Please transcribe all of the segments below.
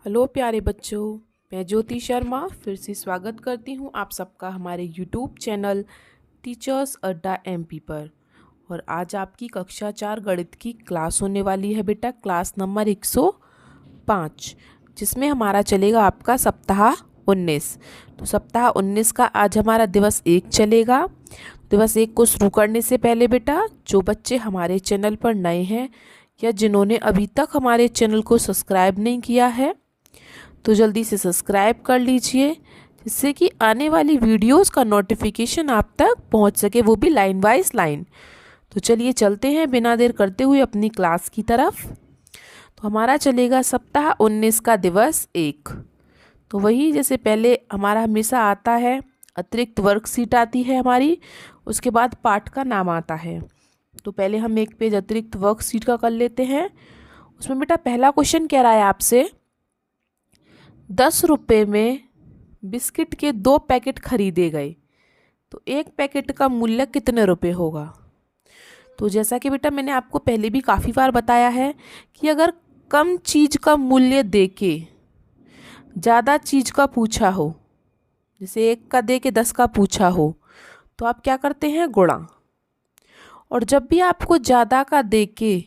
Hello प्यारे बच्चों, मैं ज्योति शर्मा फिर से स्वागत करती हूँ आप सबका हमारे यूट्यूब चैनल टीचर्स अड्डा एमपी पर। और आज आपकी कक्षा 4 गणित की क्लास होने वाली है बेटा, क्लास नंबर 105, जिसमें हमारा चलेगा आपका सप्ताह 19। तो सप्ताह 19 का आज हमारा दिवस 1 चलेगा। दिवस 1 को शुरू करने से पहले बेटा, जो बच्चे हमारे चैनल पर नए हैं या जिन्होंने अभी तक हमारे चैनल को सब्सक्राइब नहीं किया है, तो जल्दी से सब्सक्राइब कर लीजिए, जिससे कि आने वाली वीडियोस का नोटिफिकेशन आप तक पहुंच सके, वो भी लाइन वाइज लाइन। तो चलिए चलते हैं बिना देर करते हुए अपनी क्लास की तरफ। तो हमारा चलेगा सप्ताह 19 का दिवस 1। तो वही जैसे पहले हमारा हमेशा आता है, अतिरिक्त वर्कशीट आती है हमारी, उसके बाद पाठ का नाम आता है। तो पहले हम एक पेज अतिरिक्त वर्कशीट का कर लेते हैं। उसमें बेटा पहला क्वेश्चन कह रहा है आपसे, 10 रुपये में बिस्किट के 2 पैकेट खरीदे गए, तो एक पैकेट का मूल्य कितने रुपए होगा। तो जैसा कि बेटा मैंने आपको पहले भी काफ़ी बार बताया है कि अगर कम चीज़ का मूल्य देके ज़्यादा चीज़ का पूछा हो, जैसे 1 का दे के 10 का पूछा हो, तो आप क्या करते हैं, गुणा। और जब भी आपको ज़्यादा का दे के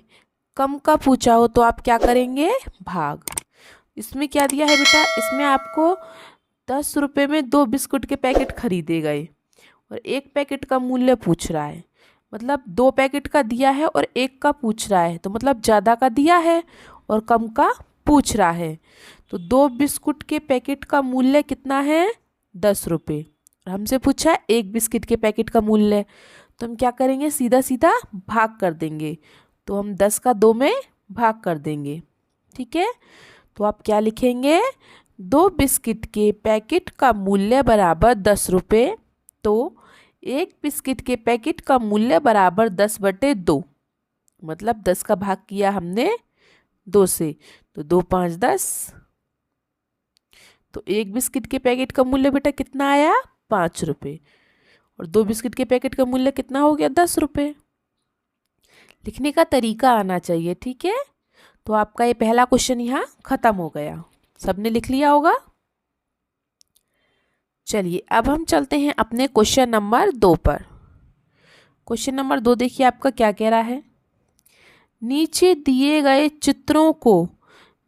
कम का पूछा हो, तो आप क्या करेंगे, भाग। इसमें क्या दिया है बेटा, इसमें आपको 10 रुपये में 2 बिस्कुट के पैकेट खरीदे गए और एक पैकेट का मूल्य पूछ रहा है, मतलब 2 पैकेट का दिया है और एक का पूछ रहा है, तो मतलब ज़्यादा का दिया है और कम का पूछ रहा है। तो 2 बिस्कुट के पैकेट का मूल्य कितना है, 10 रुपये। हमसे पूछा है एक बिस्किट के पैकेट का मूल्य, तो हम क्या करेंगे, सीधा सीधा भाग कर देंगे। तो हम 10 का 2 में भाग कर देंगे, ठीक है। तो आप क्या लिखेंगे, 2 बिस्किट के पैकेट का मूल्य बराबर 10 रुपये, तो एक बिस्किट के पैकेट का मूल्य बराबर 10/2, मतलब 10 का भाग किया हमने 2 से, तो 2 5 10। तो एक बिस्किट के पैकेट का मूल्य बेटा कितना आया, 5 रुपये, और 2 बिस्किट के पैकेट का मूल्य कितना हो गया, 10 रुपये। लिखने का तरीका आना चाहिए, ठीक है। तो आपका ये पहला क्वेश्चन यहाँ खत्म हो गया, सबने लिख लिया होगा। चलिए अब हम चलते हैं अपने क्वेश्चन नंबर 2 पर। क्वेश्चन नंबर 2 देखिए आपका क्या कह रहा है, नीचे दिए गए चित्रों को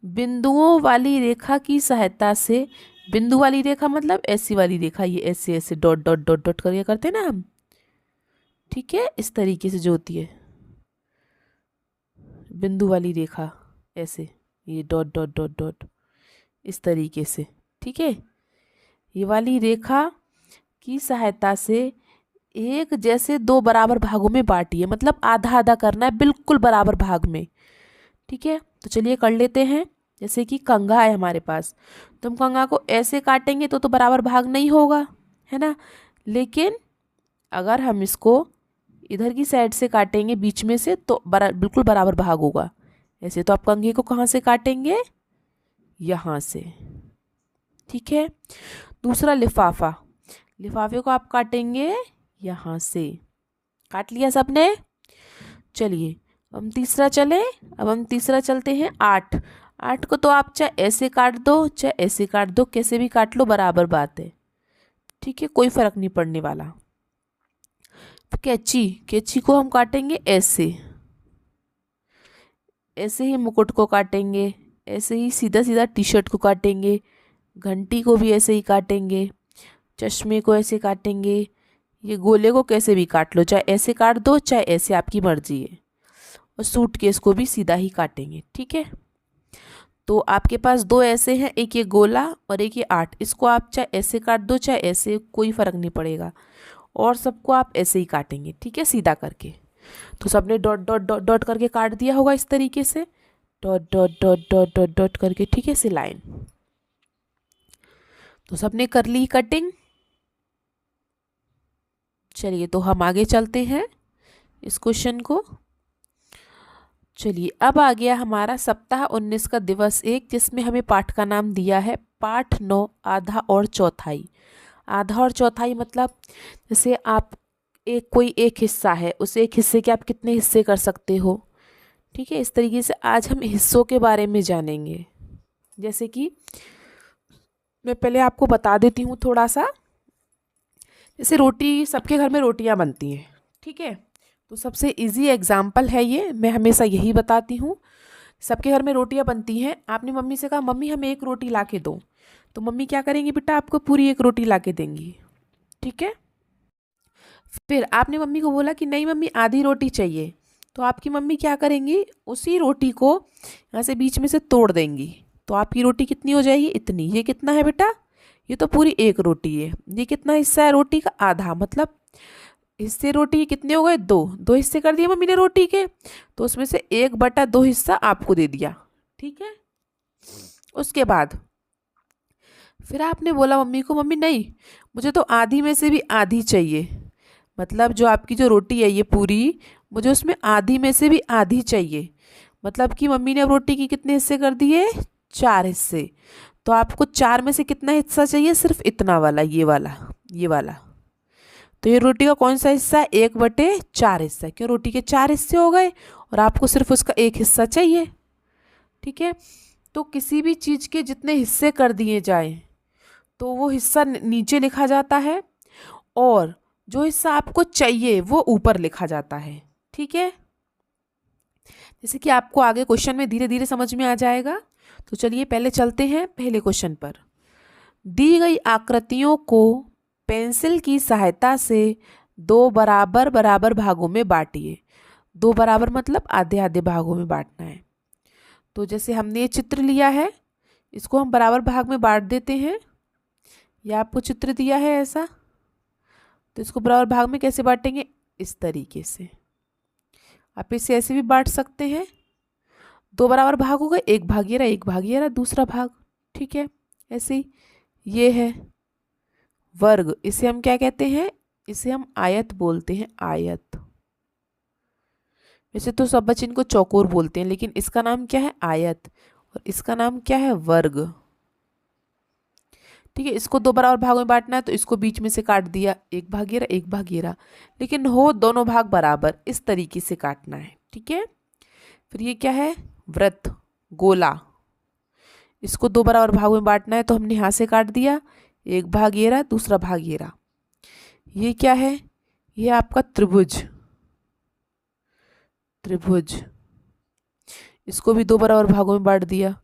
बिंदुओं वाली रेखा की सहायता से, बिंदु वाली रेखा मतलब ऐसी वाली रेखा, ये ऐसे ऐसे डॉट डॉट डॉट डॉट करके करते हैं ना हम, ठीक है, इस तरीके से जो होती है बिंदु वाली रेखा, ऐसे ये डॉट डॉट डॉट डॉट इस तरीके से, ठीक है। ये वाली रेखा की सहायता से एक जैसे 2 बराबर भागों में बांटिए, मतलब आधा आधा करना है, बिल्कुल बराबर भाग में, ठीक है। तो चलिए कर लेते हैं। जैसे कि कंघा है हमारे पास, तो हम कंघा को ऐसे काटेंगे तो बराबर भाग नहीं होगा, है ना। लेकिन अगर हम इसको इधर की साइड से काटेंगे बीच में से, तो बिल्कुल बराबर भाग होगा ऐसे। तो आप कंघे को कहाँ से काटेंगे, यहाँ से, ठीक है। दूसरा लिफाफा, लिफाफे को आप काटेंगे यहाँ से, काट लिया सबने। चलिए हम तीसरा चले, अब हम तीसरा चलते हैं 8। 8 को तो आप चाहे ऐसे काट दो चाहे ऐसे काट दो, कैसे भी काट लो बराबर बात है, ठीक है, कोई फर्क नहीं पड़ने वाला। कैंची, कैंची को हम काटेंगे ऐसे, ऐसे ही मुकुट को काटेंगे, ऐसे ही सीधा सीधा टी शर्ट को काटेंगे, घंटी को भी ऐसे ही काटेंगे, चश्मे को ऐसे काटेंगे, ये गोले को कैसे भी काट लो, चाहे ऐसे काट दो चाहे ऐसे, आपकी मर्जी है। और सूटकेस को भी सीधा ही काटेंगे, ठीक है। तो आपके पास 2 ऐसे हैं, एक ये गोला और एक ये 8, इसको आप चाहे ऐसे काट दो चाहे ऐसे, कोई फ़र्क नहीं पड़ेगा, और सबको आप ऐसे ही काटेंगे, ठीक है, सीधा करके। तो सबने डॉट डॉट डॉट डॉट करके काट दिया होगा इस तरीके से, dot dot dot dot dot dot करके, ठीक है, से लाइन। तो सबने कर ली कटिंग। चलिए तो हम आगे चलते हैं इस क्वेश्चन को। चलिए अब आ गया हमारा सप्ताह 19 का दिवस 1, जिसमें हमें पाठ का नाम दिया है पाठ 9, आधा और चौथाई। आधा और चौथाई मतलब जैसे आप कोई एक हिस्सा है, उस एक हिस्से के आप कितने हिस्से कर सकते हो, ठीक है। इस तरीके से आज हम हिस्सों के बारे में जानेंगे, जैसे कि मैं पहले आपको बता देती हूँ थोड़ा सा। जैसे रोटी, सबके घर में रोटियां बनती हैं, ठीक है। तो सबसे इजी एग्जाम्पल है ये, मैं हमेशा यही बताती हूँ। सबके घर में रोटियां बनती हैं, आपने मम्मी से कहा मम्मी हमें एक रोटी ला के दो, तो मम्मी क्या करेंगी बेटा, आपको पूरी एक रोटी ला के देंगी, ठीक है। फिर आपने मम्मी को बोला कि नहीं मम्मी आधी रोटी चाहिए, तो आपकी मम्मी क्या करेंगी, उसी रोटी को यहाँ से बीच में से तोड़ देंगी, तो आपकी रोटी कितनी हो जाएगी, इतनी। ये कितना है बेटा, ये तो पूरी एक रोटी है। ये कितना हिस्सा है रोटी का, आधा, मतलब हिस्से रोटी कितने हो गए, दो। दो हिस्से कर दिए मम्मी ने रोटी के, तो उसमें से 1/2 हिस्सा आपको दे दिया, ठीक है। उसके बाद फिर आपने बोला मम्मी को मम्मी नहीं, मुझे तो आधी में से भी आधी चाहिए, मतलब जो आपकी जो रोटी है ये पूरी, मुझे उसमें आधी में से भी आधी चाहिए। मतलब कि मम्मी ने अब रोटी की कितने हिस्से कर दिए, 4 हिस्से। तो आपको 4 में से कितना हिस्सा चाहिए, सिर्फ इतना वाला, ये वाला, ये वाला। तो ये रोटी का कौन सा हिस्सा है, 1/4 हिस्सा। क्यों, रोटी के 4 हिस्से हो गए और आपको सिर्फ उसका एक हिस्सा चाहिए, ठीक है। तो किसी भी चीज़ के जितने हिस्से कर दिए जाए तो वो हिस्सा नीचे लिखा जाता है, और जो हिस्सा आपको चाहिए वो ऊपर लिखा जाता है, ठीक है। जैसे कि आपको आगे क्वेश्चन में धीरे धीरे समझ में आ जाएगा। तो चलिए पहले चलते हैं पहले क्वेश्चन पर। दी गई आकृतियों को पेंसिल की सहायता से 2 बराबर बराबर भागों में बांटिए। 2 बराबर मतलब आधे आधे भागों में बांटना है। तो जैसे हमने ये चित्र लिया है, इसको हम बराबर भाग में बांट देते हैं। यह आपको चित्र दिया है ऐसा, तो इसको बराबर भाग में कैसे बांटेंगे, इस तरीके से। आप इसे ऐसे भी बांट सकते हैं। 2 बराबर भाग हो गए, एक भाग ये रहा, एक भाग ये रहा, दूसरा भाग, ठीक है। ऐसे ही ये है वर्ग, इसे हम क्या कहते हैं, इसे हम आयत बोलते हैं, आयत। वैसे तो सब बच्चे इनको चौकोर बोलते हैं, लेकिन इसका नाम क्या है, आयत, और इसका नाम क्या है, वर्ग, ठीक है। इसको 2 बराबर भागों में बांटना है, तो इसको बीच में से काट दिया, एक भाग ये रहा, एक भाग ये रहा, लेकिन हो दोनों भाग बराबर, इस तरीके से काटना है, ठीक है। फिर ये क्या है, वृत्त, गोला। इसको 2 बराबर भागों में बांटना है, तो हमने यहाँ से काट दिया, एक भाग ये रहा, दूसरा भाग ये रहा। ये क्या है, ये आपका त्रिभुज, त्रिभुज। इसको भी 2 बराबर भागों में बांट दिया,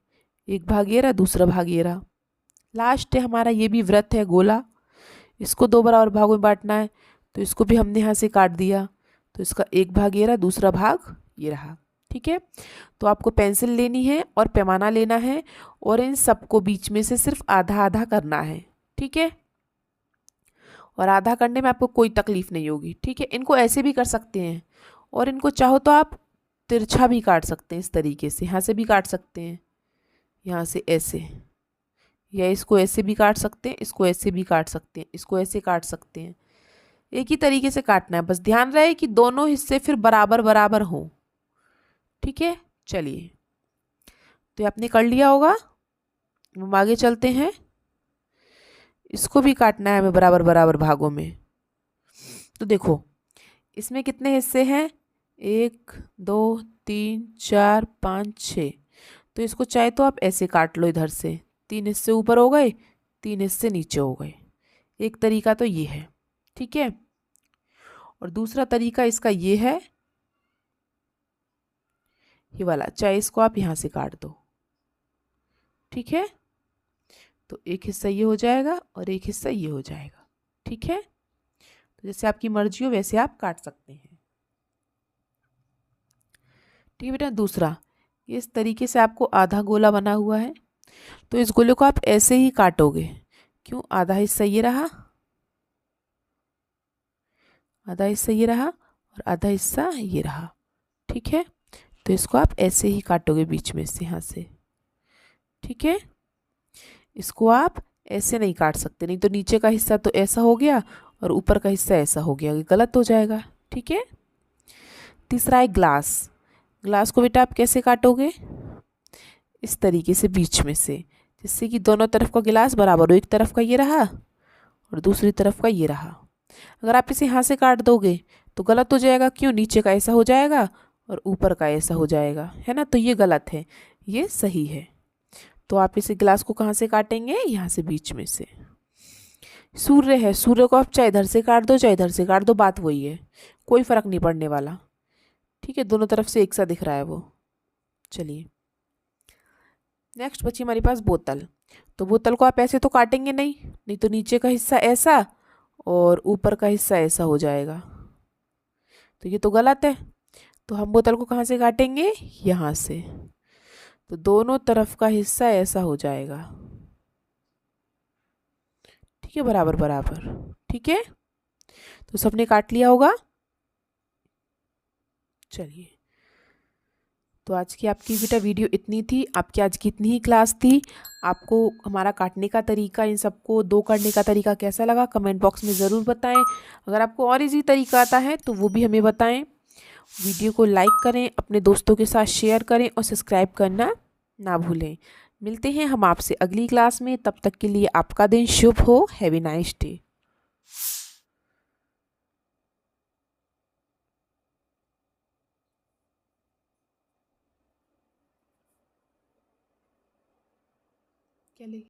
एक भाग ये रहा, दूसरा भाग ये रहा। लास्ट है हमारा, ये भी वृत्त है, गोला। इसको 2 बराबर भागों में बांटना है, तो इसको भी हमने यहाँ से काट दिया, तो इसका एक भाग ये रहा, दूसरा भाग ये रहा, ठीक है। तो आपको पेंसिल लेनी है और पैमाना लेना है, और इन सबको बीच में से सिर्फ आधा आधा करना है, ठीक है। और आधा करने में आपको कोई तकलीफ नहीं होगी, ठीक है। इनको ऐसे भी कर सकते हैं, और इनको चाहो तो आप तिरछा भी काट सकते हैं, इस तरीके से, यहाँ से भी काट सकते हैं, यहाँ से ऐसे, या इसको ऐसे भी काट सकते हैं, इसको ऐसे भी काट सकते हैं, इसको ऐसे काट सकते हैं। एक ही तरीके से काटना है, बस ध्यान रहे कि दोनों हिस्से फिर बराबर बराबर हों, ठीक है। चलिए, तो ये आपने कर लिया होगा, हम आगे चलते हैं। इसको भी काटना है हमें बराबर बराबर भागों में। तो देखो इसमें कितने हिस्से हैं, 1 2 3 4 5 6। तो इसको चाहे तो आप ऐसे काट लो, इधर से 3 हिस्से ऊपर हो गए, 3 हिस्से नीचे हो गए। एक तरीका तो ये है, ठीक है। और दूसरा तरीका इसका ये है, ये वाला, चाहे इसको आप यहाँ से काट दो, ठीक है। तो एक हिस्सा ये हो जाएगा और एक हिस्सा ये हो जाएगा, ठीक है। तो जैसे आपकी मर्जी हो वैसे आप काट सकते हैं, ठीक है बेटा। दूसरा, इस तरीके से आपको आधा गोला बना हुआ है, तो इस गोले को आप ऐसे ही काटोगे। क्यों, आधा हिस्सा ये रहा, आधा हिस्सा ये रहा, और आधा हिस्सा ये रहा, ठीक है। तो इसको आप ऐसे ही काटोगे बीच में से, यहाँ से, ठीक है। इसको आप ऐसे नहीं काट सकते, नहीं तो नीचे का हिस्सा तो ऐसा हो गया और ऊपर का हिस्सा ऐसा हो गया, गलत हो जाएगा, ठीक है। तीसरा है ग्लास। ग्लास को बेटा आप कैसे काटोगे, इस तरीके से बीच में से, जिससे कि दोनों तरफ का गिलास बराबर हो, एक तरफ का ये रहा और दूसरी तरफ का ये रहा। अगर आप इसे यहाँ से काट दोगे तो गलत हो जाएगा, क्यों, नीचे का ऐसा हो जाएगा और ऊपर का ऐसा हो जाएगा, है ना। तो ये गलत है, ये सही है, तो आप इस ग्लास को कहाँ से काटेंगे, यहाँ से बीच में से। सूर्य है, सूर्य को आप चाहे इधर से काट दो चाहे इधर से काट दो, बात वही है, कोई फर्क नहीं पड़ने वाला। ठीक है, दोनों तरफ से एक सा दिख रहा है वो। चलिए नेक्स्ट बची हमारे पास बोतल। तो बोतल को आप ऐसे तो काटेंगे नहीं, नहीं तो नीचे का हिस्सा ऐसा और ऊपर का हिस्सा ऐसा हो जाएगा, तो ये तो गलत है। तो हम बोतल को कहाँ से काटेंगे, यहाँ से। तो दोनों तरफ का हिस्सा ऐसा हो जाएगा। ठीक है, बराबर बराबर। ठीक है, तो सबने काट लिया होगा। चलिए, तो आज की आपकी बेटा वीडियो इतनी थी, आपकी आज की इतनी ही क्लास थी। आपको हमारा काटने का तरीका, इन सबको दो करने का तरीका कैसा लगा कमेंट बॉक्स में ज़रूर बताएं। अगर आपको और इजी तरीका आता है तो वो भी हमें बताएं। वीडियो को लाइक करें, अपने दोस्तों के साथ शेयर करें और सब्सक्राइब करना ना भूलें। मिलते हैं हम आपसे अगली क्लास में, तब तक के लिए आपका दिन शुभ हो। Have a nice day. क्या